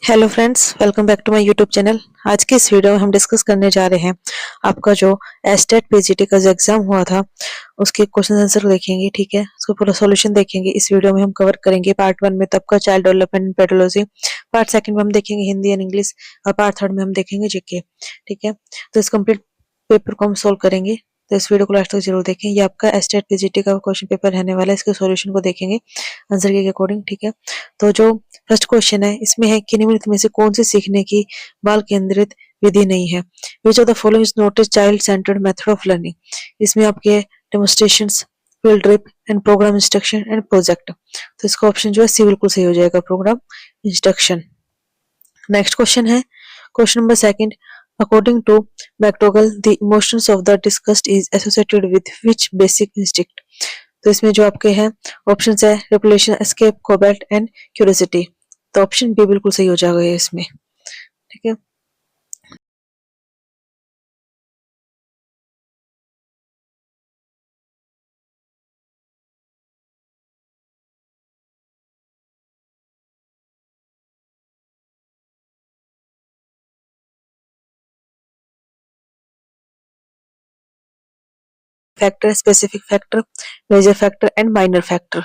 Hello friends, welcome back to my YouTube channel. आज की इस वीडियो में हम डिस्कस करने जा रहे हैं आपका जो एस्टेट पीजीटी का जो एग्जाम हुआ था उसके क्वेश्चन आंसर देखेंगे। ठीक है, उसका पूरा सॉल्यूशन देखेंगे। इस वीडियो में हम कवर करेंगे पार्ट 1 में तब का child development and pedology, part second में हम देखेंगे हिंदी एंड इंग्लिश, और पार्ट थर्ड में हम देखेंगे जीके। ठीक है, तो इस कंप्लीट पेपर को हम सोल्व करेंगे, तो इस वीडियो को लास्ट तक जरूर देखें। ये आपका एस्टेट पीजीटी का क्वेश्चन पेपर रहने वाला है, इसके सॉल्यूशन को देखेंगे आंसर के अकॉर्डिंग। ठीक है, तो जो फर्स्ट क्वेश्चन है इसमें है कि निम्नलिखित में से कौन सी सीखने की बाल केंद्रित विधि नहीं है। विच of the following is not a child centred method of learning. इसमें आपके demonstrations, field trip and programme instruction and project, तो इसका ऑप्शन जो है सी बिल्कुल सही हो जाएगा, प्रोग्राम इंस्ट्रक्शन। नेक्स्ट क्वेश्चन है question number second. According to McDougall the emotions of the discussed is associated with which basic instinct. तो इसमें जो आपके हैं ऑप्शंस है repulsion, escape, combat and curiosity, तो ऑप्शन बी बिल्कुल सही हो जाएगा ये इसमें। ठीक है, factor, specific factor, major factor and minor factor.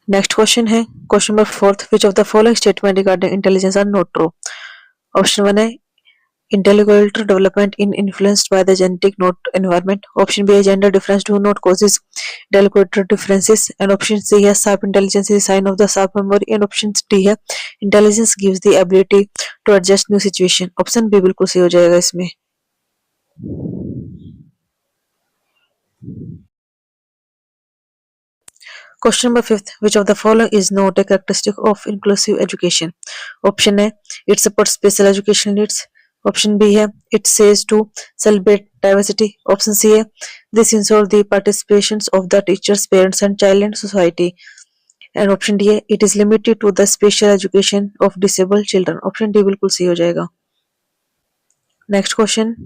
Next question है question number fourth. Which of the following statement regarding intelligence are not true. Option one है intellectual development in influenced by the genetic not environment. Option B, gender difference do not causes intellectual differences, and option C है sharp intelligence is a sign of the sharp memory, and option D है intelligence gives the ability to adjust new situation. Option B बिल्कुल सही हो जाएगा इसमें। Question number fifth. Which of the following is not a characteristic of inclusive education? Option A, it supports special educational needs. Option B है it says to celebrate diversity. Option C है this ensures the participations of the teachers, parents and child and society. And option D है it is limited to the special education of disabled children. Option D बिल्कुल सही हो जाएगा। Next question.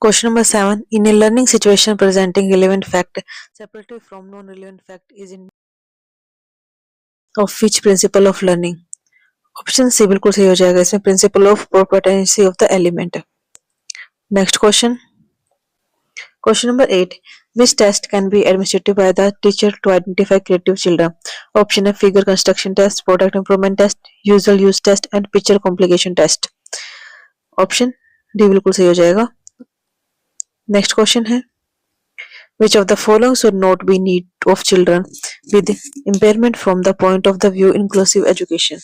Question number 7. In a learning situation presenting relevant fact separately from non-relevant fact is in of which principle of learning? Option C बिल्कुल सही हो जाएगा इसमें, principle of prepotency of the element. Next question question number 8। Which test can be administered by the teacher to identify creative children. Option है figure construction test, product improvement test, usual use test and picture complication test. Option D बिल्कुल सही हो जाएगा। Next question है which of the following should not be need of children with impairment from the point of the view inclusive education?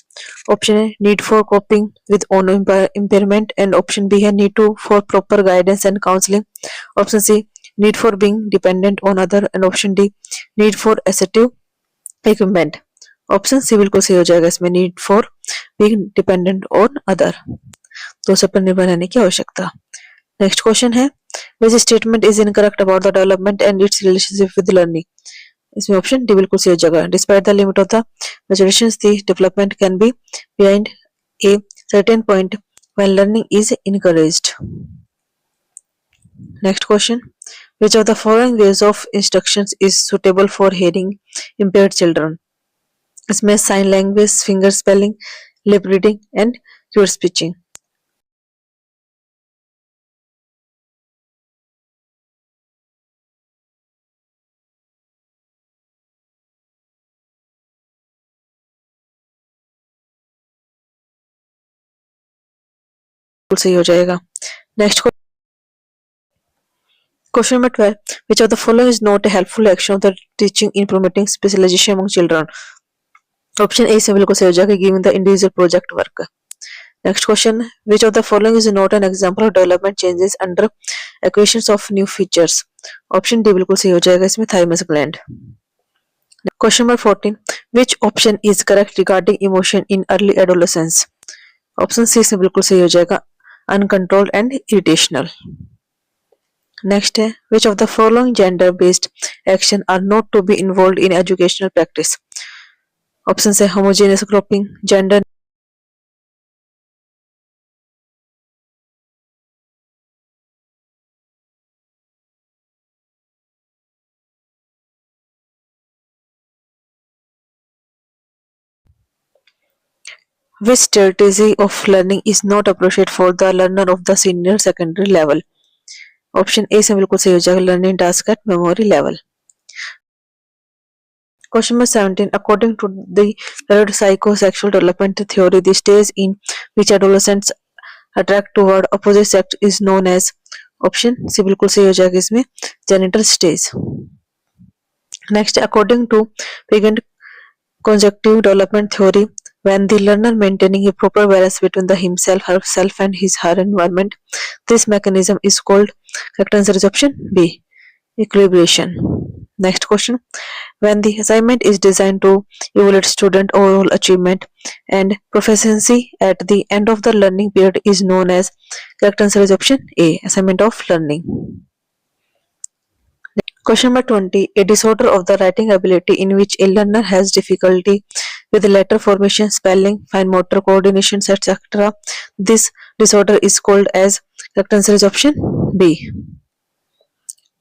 Option A, need for coping with own impairment, and option B है need to for proper guidance and counseling. Option C, need for being dependent on other, and option D, need for assertive equipment. Option C बिल्कुल सही हो जाएगा इसमें, need for being dependent on other, तो सब पर निर्भर रहने की आवश्यकता। नेक्स्ट क्वेश्चन है which statement is incorrect about the development and its relationship with learning? इसमें ऑप्शन डी बिल्कुल सही हो जाएगा। Despite the limit of the maturation the development can be behind a certain point when learning is encouraged. Next question which of the following ways of instructions is suitable for hearing impaired children? इसमें sign language, finger spelling, lip reading and cued speeching. बिल्कुल सही हो जाएगा। Next Question number 12. Which of the following is not a helpful action of the teaching in promoting specialization among children? Option A से बिल्कुल सही हो जाएगा, giving the individual project work. Next question. Which of the following is not an example of development changes under acquisitions of new features? Option D बिल्कुल सही हो जाएगा इसमें, thymus gland. Question number 14. Which option is correct regarding emotion in early adolescence? Option C से बिल्कुल सही हो जाएगा, uncontrolled and irritational. Next है which of the following gender based action are not to be involved in educational practice? Option है homogeneous grouping, gender Which strategy of learning is not appropriate for the learner of the senior secondary level? Option A से बिल्कुल सही हो जाएगा, learning task at memory level. Question number 17. According to the third psychosexual development theory, the stage in which adolescents attract toward opposite sex is known as, option C बिल्कुल सही हो जाएगा इसमें, genital stage. Next, according to present conjunctive development theory, when the learner maintaining a proper balance between the himself, herself and his her environment, this mechanism is called, correct answer is option B, equilibration. Next question, when the assignment is designed to evaluate student overall achievement and proficiency at the end of the learning period is known as, correct answer is option A, assignment of learning. Question number 20. A disorder of the writing ability in which a learner has difficulty with letter formation, spelling, fine motor coordination, etc. This disorder is called as, correct answer is option B,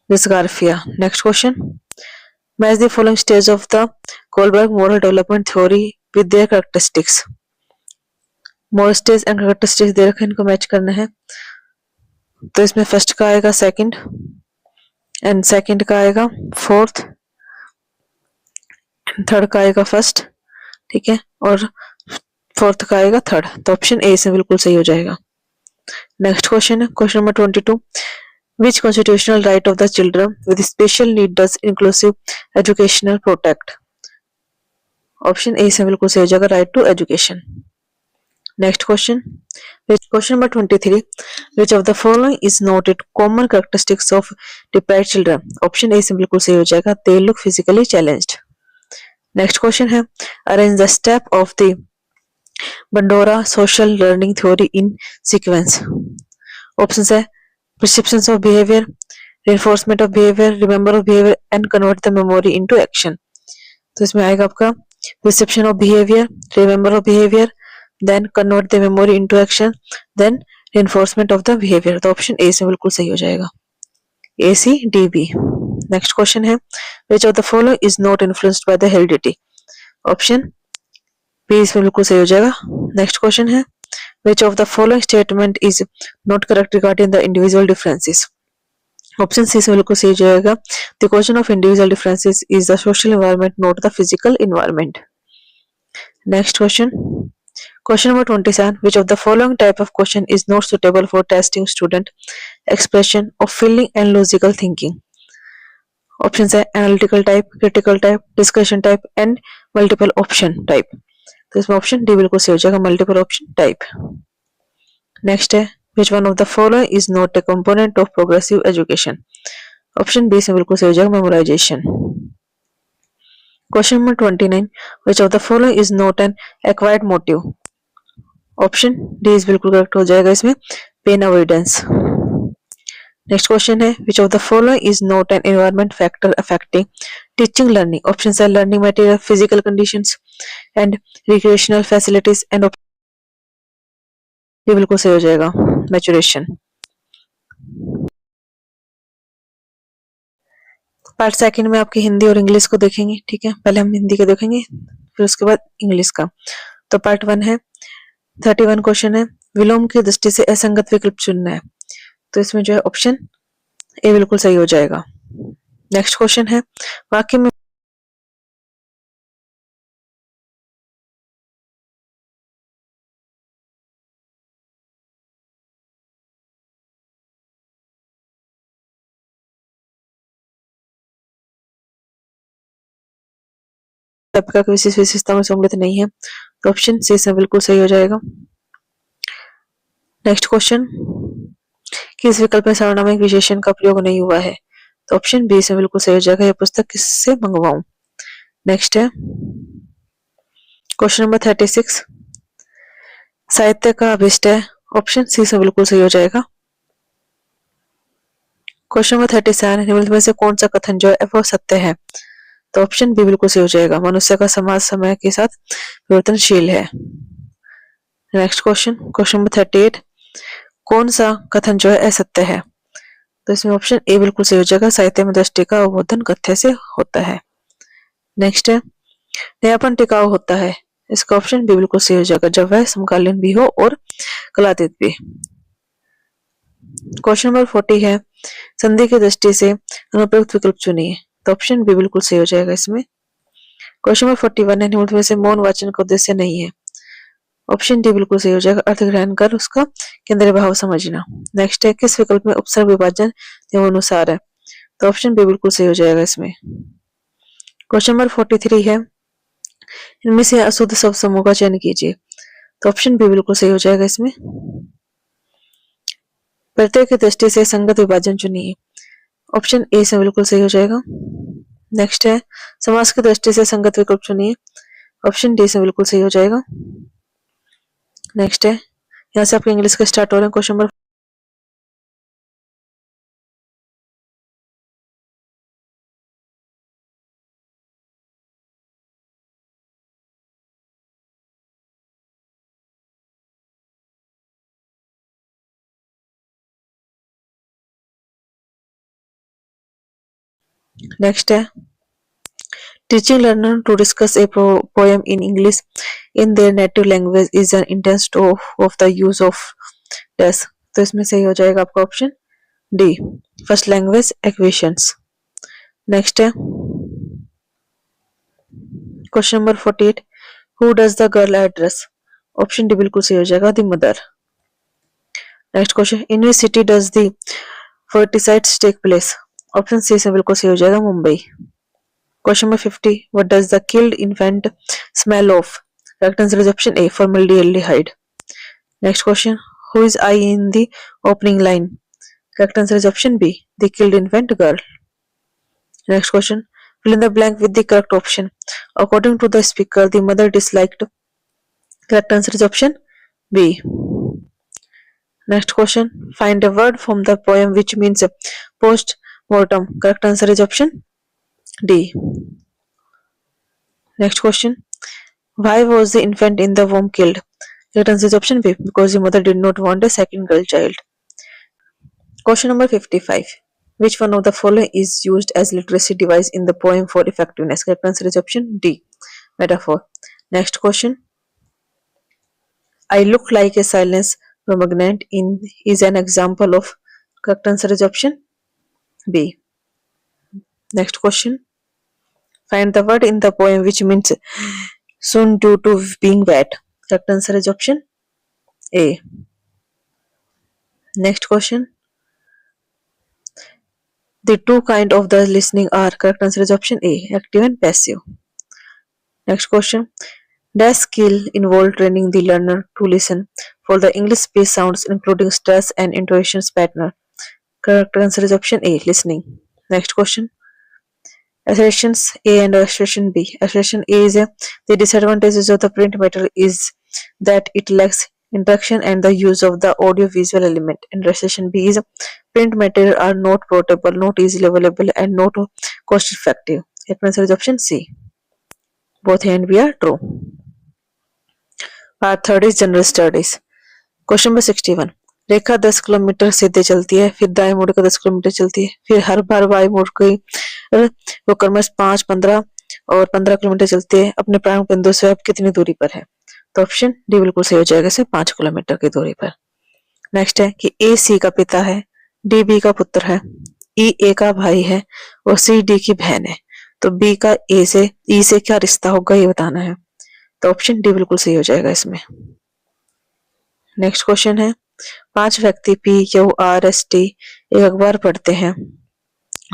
dysgraphia. Next question. Match the following stages of the Kohlberg moral development theory with their characteristics. Moral stage and characteristics दे रखे हैं, इनको match करना है। तो इसमें first का आएगा second, and second का आएगा फोर्थ, थर्ड का आएगा फर्स्ट, ठीक है, और फोर्थ का आएगा थर्ड। तो ऑप्शन ए से बिल्कुल सही हो जाएगा। नेक्स्ट क्वेश्चन है question number 22. Which constitutional right of the children with special need does inclusive educational protect? Option A से बिल्कुल सही हो जाएगा, right to education. Next question, question number 23. Which of the following is noted common characteristics of deprived children? Option A से बिल्कुल सही हो जाएगा, they look physically challenged. Next question है, arrange the step of the Bandura social learning theory in sequence. Option है perceptions of behavior, reinforcement of behavior, remember of behavior and convert the memory into action. तो इसमें आएगा आपका perception of behavior, remember of behavior, then convert the memory into action, then reinforcement of the behavior. तो option A से बिल्कुल सही हो जाएगा, A C D B. Next question है, which of the following is not influenced by the heredity? Option B इसमें बिल्कुल सही हो जाएगा। नेक्स्ट क्वेश्चन है, which of the following statement is not correct regarding the individual differences? Option C से बिल्कुल सही हो जाएगा, the question of individual differences is the social environment, not the physical environment. Next question, question number 27. Which of the following type of question is not suitable for testing student expression of feeling and logical thinking? Option है analytical type, critical type, discussion type and multiple option type. तो इसमें option D बिल्कुल सही हो जाएगा, multiple option type. Next है, which one of the following is not a component of progressive education? Option B से बिल्कुल सही हो जाएगा, memorisation. Question number 29. which of the following is not an acquired motive? Option D is बिल्कुल correct हो जाएगा इसमें, पेन अवॉइडेंस। नेक्स्ट क्वेश्चन है, which of the following is not an environment factor affecting teaching learning? Option है learning material, physical conditions and recreational facilities and, ये बिल्कुल सही हो जाएगा, मैचुरेशन। पार्ट सेकंड में आपकी हिंदी और इंग्लिश को देखेंगे, ठीक है। पहले हम हिंदी का देखेंगे, फिर उसके बाद इंग्लिश का। तो पार्ट 1 है, 31 क्वेश्चन है, विलोम की दृष्टि से असंगत विकल्प चुनना है। तो इसमें जो है ऑप्शन ए बिल्कुल सही हो जाएगा। नेक्स्ट क्वेश्चन है, वाक्य में का विशेष विशेषता में सम्मिलित नहीं है, तो ऑप्शन सी से बिल्कुल सही हो जाएगा। नेक्स्ट क्वेश्चन, किस विकल्प में सार्वनामिक विशेषण का प्रयोग नहीं हुआ है? तो ऑप्शन बी से बिल्कुल सही हो जाएगा, यह पुस्तक किससे मंगवाऊं। नेक्स्ट है क्वेश्चन नंबर 36, साहित्य का अभिष्ट है। ऑप्शन सी से बिल्कुल सही हो जाएगा। क्वेश्चन नंबर 37, निम्नलिखित में से कौन सा कथन जो है वो सत्य है? तो ऑप्शन बी बिल्कुल सही हो जाएगा, मनुष्य का समाज समय के साथ परिवर्तनशील है। नेक्स्ट क्वेश्चन, क्वेश्चन नंबर 38, कौन सा कथन जो है असत्य है? तो इसमें ऑप्शन ए बिल्कुल सही हो जाएगा, साहित्य में दृष्टि का अवबोधन कथ्य से होता है। नेक्स्ट है, नयापन टिकाऊ होता है, इसका ऑप्शन बी बिल्कुल सही हो जाएगा, जब वह समकालीन भी हो और कलातीत भी। क्वेश्चन नंबर 40 है, संधि की दृष्टि से अनुपयुक्त विकल्प चुनिए। तो ऑप्शन बी बिल्कुल सही हो जाएगा इसमें। क्वेश्चन नंबर 41 है, निम्नलिखित में से मौन वाचन का उद्देश्य नहीं है। ऑप्शन डी बिल्कुल सही हो जाएगा, अर्थ ग्रहण कर उसका केंद्रीय भाव समझना। नेक्स्ट है, किस विकल्प में उपसर्ग विभाजन निम्नानुसार है। तो ऑप्शन बी बिल्कुल सही हो जाएगा इसमें। क्वेश्चन नंबर 43 है, इनमें से अशुद्ध शब्द समूह का चयन कीजिए। तो ऑप्शन बी बिल्कुल सही हो जाएगा इसमें। प्रत्येक की दृष्टि से संगत विभाजन चुनिए। ऑप्शन ए से बिल्कुल सही हो जाएगा। नेक्स्ट है, समास की दृष्टि से संगत विकल्प चुनिए। ऑप्शन डी से बिल्कुल सही हो जाएगा। नेक्स्ट है, यहाँ से आपके इंग्लिश का स्टार्ट हो रहे हैं। क्वेश्चन नंबर नेक्स्ट है, teaching learner to discuss a poem in English in their native language is an intense of the use of dash। तो इसमें सही हो जाएगा आपका option D, first language acquisitions. Next है, question number 48, who does the girl address. Option D बिल्कुल सही हो जाएगा, the mother. Next question, in which city does the festivities take place. Option C से बिल्कुल सही हो जाएगा, Mumbai. Question number 50. What does the killed infant smell of? Correct answer is option A, formaldehyde. Next question. Who is I in the opening line? Correct answer is option B, the killed infant girl. Next question. Fill in the blank with the correct option. According to the speaker, the mother disliked. Correct answer is option B. Next question. Find a word from the poem which means post-mortem. Correct answer is option D. Next question. Why was the infant in the womb killed? Correct answer is option B, because the mother did not want a second girl child. Question number 55. Which one of the following is used as literacy device in the poem for effectiveness? Correct answer is option D, metaphor. Next question. I look like a silence promenade in is an example of. Correct answer is option B. Next question. Find the word in the poem which means soon due to being wet. Correct answer is option A. Next question. The two kind of the listening are. Correct answer is option A, active and passive. Next question. Does skill involve training the learner to listen for the English speech sounds including stress and intonation pattern? Correct answer is option A, listening. Next question. Assertions A and assertion B. Assertion A is the disadvantages of the print material is that it lacks interaction and the use of the audio-visual element. And assertion B is print material are not portable, not easily available, and not cost-effective. Correct answer is option C. Both A and B are true. Part 3 is general studies. Question number 61. Rekha 10 kilometre सीधे चलती है, फिर दाएं मुड़कर 10 kilometre चलती है, फिर हर बार बाएं मुड़ गई वो क्रमश 5, 15 और 15 किलोमीटर चलती है। अपने प्रारंभ बिंदु से अब कितनी दूरी पर है? तो ऑप्शन डी बिल्कुल सही हो जाएगा, इसे 5 किलोमीटर की दूरी पर। नेक्स्ट है कि ए सी का पिता है, डी बी का पुत्र है, ई ए का भाई है और सी डी की बहन है। तो बी का ए से ई से क्या रिश्ता होगा ये बताना है। तो ऑप्शन डी बिल्कुल सही हो जाएगा इसमें। नेक्स्ट क्वेश्चन है, 5 व्यक्ति P Q R S T एक अखबार पढ़ते हैं।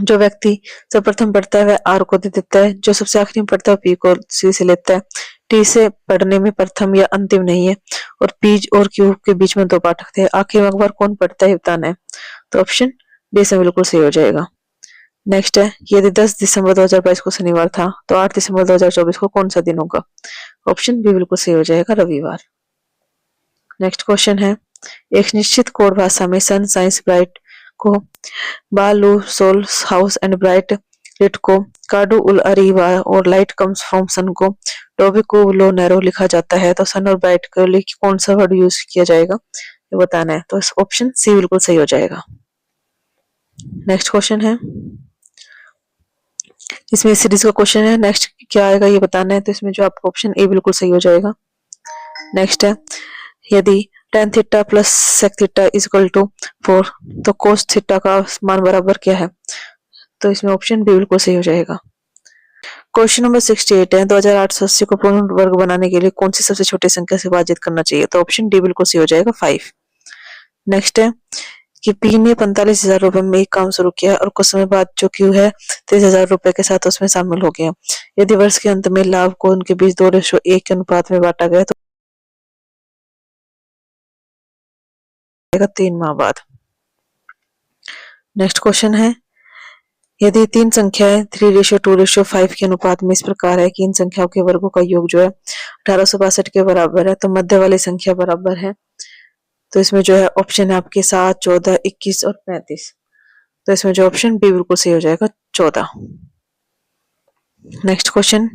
जो व्यक्ति सर्वप्रथम पढ़ता है वह आर को दे देता है, जो सबसे आखिरी में पढ़ता है पी को सी से लेता है। टी से पढ़ने में प्रथम या अंतिम नहीं है और पी और क्यू के बीच में 2 पाठक थे। आखिर में अखबार कौन पढ़ता है बताना है। तो ऑप्शन डी से बिल्कुल सही हो जाएगा। नेक्स्ट है, यदि 10 दिसंबर 2022 को शनिवार था तो 8 दिसंबर 2024 को कौन सा दिन होगा? ऑप्शन बी बिल्कुल सही हो जाएगा, रविवार। नेक्स्ट क्वेश्चन है, एक निश्चित कोड भाषा में सन साइंस ब्राइट को बालू सोल हाउस एंड ब्राइट लिट को काडू उल अरीवा और लाइट कम्स फ्रॉम सन को डोबे को लो नैरो लिखा जाता है। तो सन और ब्राइट के लिए कौन सा वर्ड यूज किया जाएगा ये बताना है। तो ऑप्शन सी बिल्कुल सही हो जाएगा। नेक्स्ट क्वेश्चन है, इसमें सीरीज का क्वेश्चन है, नेक्स्ट क्या आएगा ये बताना है, तो इसमें जो आपका ऑप्शन ए बिल्कुल सही हो जाएगा। नेक्स्ट है, यदि tan theta plus sec theta is equal to 4 तो cos थीटा का मान बराबर क्या है, तो इसमें ऑप्शन बी बिल्कुल सही हो जाएगा। क्वेश्चन नंबर 68 है, 2880 को पूर्ण वर्ग बनाने के लिए कौन सी सबसे छोटी संख्या से विभाजित करना चाहिए, तो ऑप्शन डी बिल्कुल सही हो जाएगा 5। नेक्स्ट है कि पी ने 45,000 रुपए में एक काम शुरू किया और कुछ समय बाद जो क्यू है 30,000 रुपए के साथ उसमें शामिल हो गया। यदि वर्ष के अंत में लाभ को उनके बीच 2:1 के अनुपात में बांटा गया तो 3 माह बाद। नेक्स्ट क्वेश्चन है, यदि तीन संख्याएं 3:2:5 के अनुपात में इस प्रकार है कि इन संख्याओं के वर्गों का योग जो है 1862 के बराबर है, तो मध्य वाली संख्या बराबर है, तो इसमें जो है ऑप्शन है आपके 7, 14, 21 और 35, तो इसमें जो ऑप्शन बी बिल्कुल सही हो जाएगा 14। नेक्स्ट क्वेश्चन,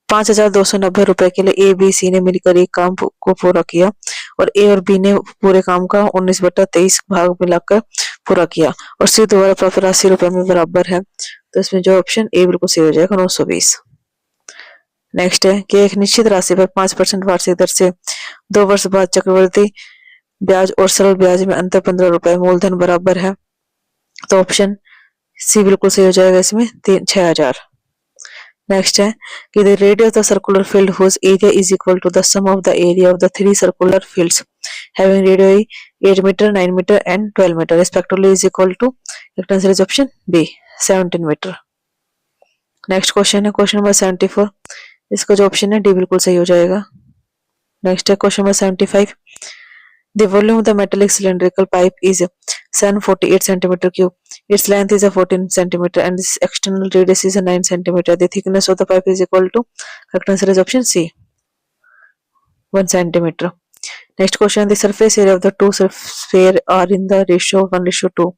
5,290 रुपए के लिए ए बी सी ने मिलकर एक काम को पूरा किया और ए और बी ने पूरे काम का 19/23 भाग मिलाकर पूरा किया और सी द्वारा प्राप्त राशि रुपए में बराबर है, तो इसमें जो ऑप्शन ए बिल्कुल सही हो जाएगा 920। नेक्स्ट है कि एक निश्चित राशि पर 5% वार्षिक दर से 2 वर्ष बाद चक्रवृद्धि ब्याज और सरल ब्याज में अंतर 15 रुपए मूलधन बराबर है, तो ऑप्शन सी बिल्कुल सही हो जाएगा इसमें 6,000। नेक्स्ट है कि the radius of the circular field whose area is equal to the sum of the area of the three circular fields having radii 8 meter, 9 meter and 12 meter respectively is equal to, correct answer is option B 17 meter। Next question है question number 74, इसका जो option है D बिल्कुल सही हो जाएगा। Next है question number 75, the volume of the metallic cylindrical pipe is 748 centimeter cube. Its length is a 14 centimeter and its external radius is a 9 centimeter. The thickness of the pipe is equal to, correct answer is option C 1 centimeter। Next question, the surface area of the two spheres are in the ratio of 1:2.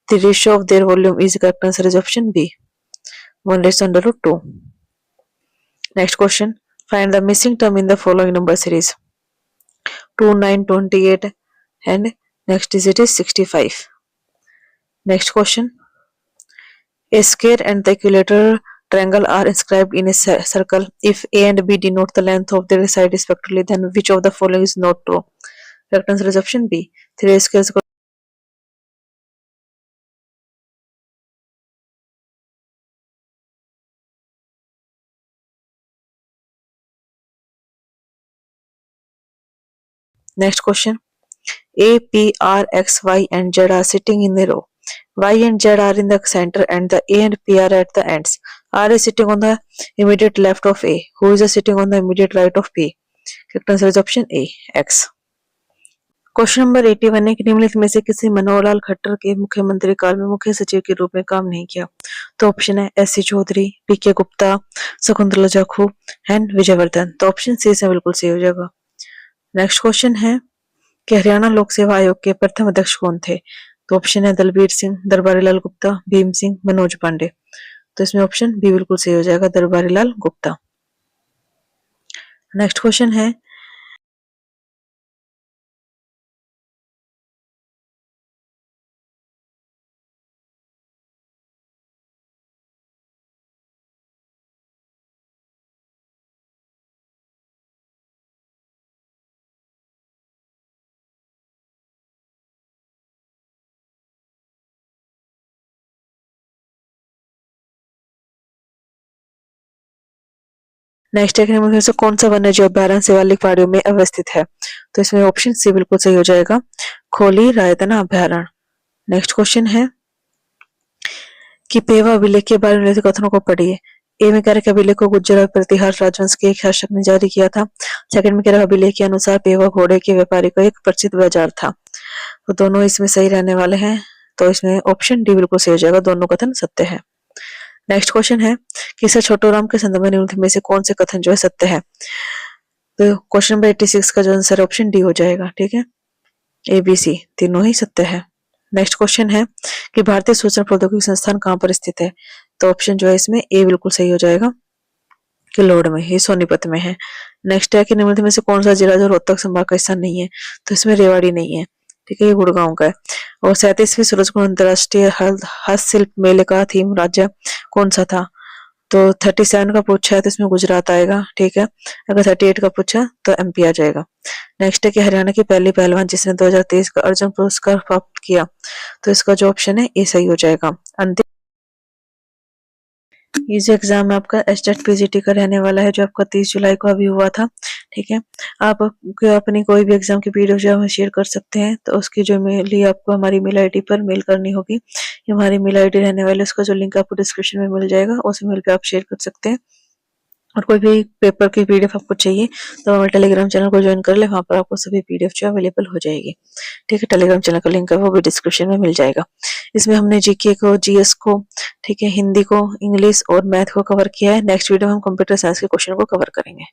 The ratio of their volume is, correct answer is option B 1/2. Next question, find the missing term in the following number series 2, 9, 28 and next digit is 65. Next question, a square and the equilateral triangle are inscribed in a circle. If A and B denote the length of their side respectively, then which of the following is not true? Correct answer is option B 3 squares. Next question, A, P, R, X, Y and Z are sitting in a row. Y and Z are in the center and the A and P are at the ends. R is sitting on the immediate left of A. Who is sitting on the immediate right of P? Correct answer is option A X। Question number 81 है कि निम्नलिखित में से किसी मनोहर लाल खट्टर के मुख्यमंत्री काल में मुख्य सचिव के रूप में काम नहीं किया, तो ऑप्शन है एस सी चौधरी, पी के गुप्ता, शकुंतला जाखू एंड विजयवर्धन, तो ऑप्शन सी से बिल्कुल सही हो जाएगा। नेक्स्ट क्वेश्चन है कि हरियाणा लोक सेवा आयोग के प्रथम अध्यक्ष कौन थे, तो ऑप्शन है दलबीर सिंह, दरबारी लाल गुप्ता, भीम सिंह, मनोज पांडे, तो इसमें ऑप्शन बी बिल्कुल सही हो जाएगा दरबारी लाल गुप्ता। नेक्स्ट क्वेश्चन है नेक्स्ट है में से कौन सा वन्य जीव अभ्यारण्य शिवालिक पहाड़ियों में अवस्थित है, तो इसमें ऑप्शन सी बिल्कुल सही हो जाएगा खोली रायतना अभ्यारण्य। नेक्स्ट क्वेश्चन है कि पेवा अभिलेख के बारे में कथनों को पढ़िए। ए में कह रहा है अभिलेख को गुर्जर और प्रतिहार राजवंश के एक शासक ने जारी किया था। सेकंड में कह रहा है अभिलेख के अनुसार पेवा घोड़े के व्यापारी का एक प्रसिद्ध बाजार था, तो दोनों इसमें सही रहने वाले हैं, तो इसमें ऑप्शन डी बिल्कुल सही हो जाएगा, दोनों कथन सत्य है। नेक्स्ट क्वेश्चन है कि सर छोटूराम के संदर्भ में निम्नलिखित में से कौन से कथन जो है सत्य है, तो क्वेश्चन नंबर 86 का जो आंसर ऑप्शन डी हो जाएगा। ठीक है, ए बी सी तीनों ही सत्य है। नेक्स्ट क्वेश्चन है कि भारतीय सूचना प्रौद्योगिकी संस्थान कहाँ पर स्थित है, तो ऑप्शन जो है इसमें ए बिल्कुल सही हो जाएगा किलोड़ में, ये सोनीपत में है। नेक्स्ट है कि निम्नलिखित में से कौन सा जिला जो रोहतक संभाग का हिस्सा नहीं है, तो इसमें रेवाड़ी नहीं है। ठीक है, ये गुड़गांव का है। और 37वीं सूरजकुंड अंतर्राष्ट्रीय हस्तशिल्प मेले का थीम राज्य कौन सा था, तो 37 का पूछा है तो इसमें गुजरात आएगा, ठीक है। अगर 38 का पूछा तो एमपी आ जाएगा। नेक्स्ट है कि हरियाणा की पहली पहलवान जिसने 2023 का अर्जुन पुरस्कार प्राप्त किया, तो इसका जो ऑप्शन है ये सही हो जाएगा। अंतिम ये जो एग्जाम है आपका एचटेट पीजीटी का रहने वाला है, जो आपका 30 जुलाई को अभी हुआ था, ठीक है। आप अपनी कोई भी एग्जाम की पीडीएफ जो है शेयर कर सकते हैं, तो उसकी जो मेल ही आपको हमारी मेल आईडी पर मेल करनी होगी। ये हमारी मेल आईडी रहने वाली है, उसका जो लिंक आपको डिस्क्रिप्शन में मिल जाएगा, उस मेल पे आप शेयर कर सकते हैं। और कोई भी पेपर की पीडीएफ आपको चाहिए तो हमारे टेलीग्राम चैनल को ज्वाइन कर ले, वहाँ पर आपको सभी पीडीएफ जो अवेलेबल हो जाएगी, ठीक है। टेलीग्राम चैनल का लिंक है वो भी डिस्क्रिप्शन में मिल जाएगा। इसमें हमने जीके को, जीएस को, ठीक है, हिंदी को, इंग्लिश और मैथ को कवर किया है। नेक्स्ट वीडियो में हम कंप्यूटर साइंस के क्वेश्चन को कवर करेंगे।